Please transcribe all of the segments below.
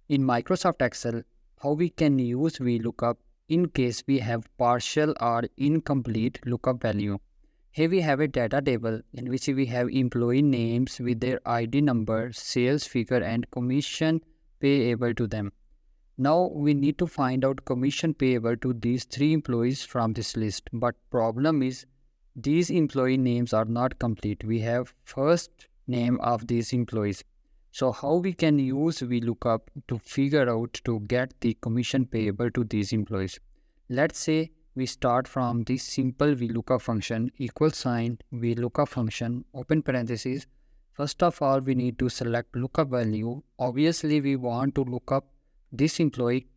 In Microsoft Excel, how we can use VLOOKUP in case we have partial or incomplete lookup value. Here we have a data table in which we have employee names with their ID number, sales figure and commission payable to them. Now we need to find out commission payable to these three employees from this list. But problem is these employee names are not complete. We have first name of these employees. So how we can use VLOOKUP to figure out to get the commission payable to these employees? Let's say we start from this simple VLOOKUP function equal sign VLOOKUP function open parentheses. First of all, we need to select lookup value. Obviously, we want to look up this employee,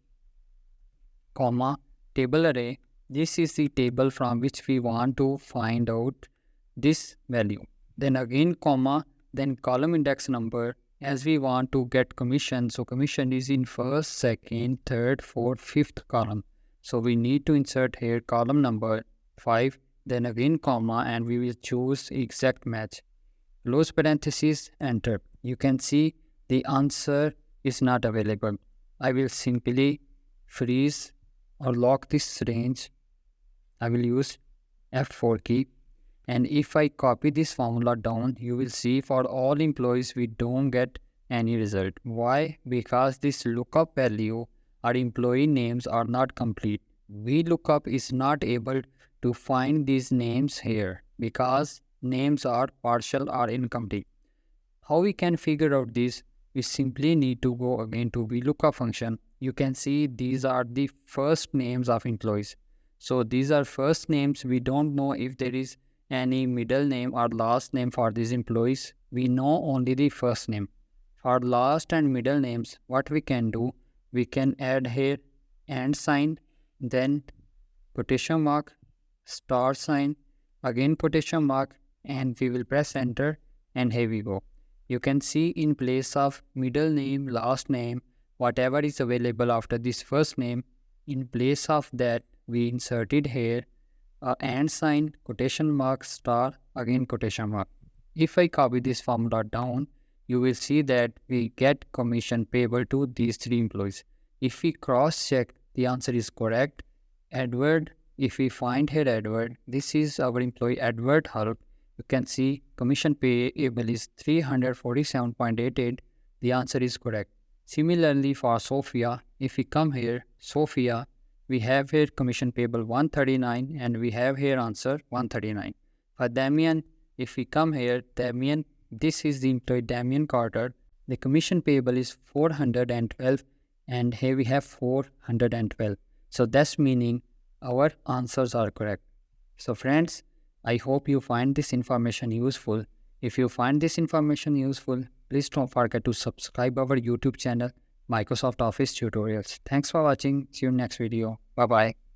comma, table array. This is the table from which we want to find out this value. Then again, comma, then column index number as we want to get commission. So commission is in first, second, third, fourth, fifth column. So we need to insert here column number 5, then again comma, and we will choose exact match. Close parenthesis, enter. You can see the answer is not available. I will simply freeze or lock this range. I will use F4 key. And if I copy this formula down, you will see for all employees we don't get any result. Why? Because this lookup value or employee names are not complete. VLOOKUP is not able to find these names here because names are partial or incomplete. How we can figure out this? We simply need to go again to VLOOKUP function. You can see these are the first names of employees. So these are first names. We don't know if there is any middle name or last name for these employees. We know only the first name. For last and middle names, what we can do, we can add here and sign, then quotation mark, star sign, again quotation mark, and we will press enter, and here we go. You can see in place of middle name, last name, whatever is available after this first name, in place of that we inserted here and sign, quotation mark, star, again quotation mark. If I copy this formula down, you will see that we get commission payable to these three employees. If we cross check, the answer is correct. Edward, if we find here Edward, this is our employee Edward Hulk. You can see commission payable is 347.88. The answer is correct. Similarly for Sophia, if we come here, Sophia, we have here commission payable 139 and we have here answer 139. For Damien, if we come here, Damien, this is the employee Damien Carter. The commission payable is 412 and here we have 412. So that's meaning our answers are correct. So friends, I hope you find this information useful. If you find this information useful, please don't forget to subscribe our YouTube channel, Microsoft Office Tutorials. Thanks for watching. See you next video. Bye-bye.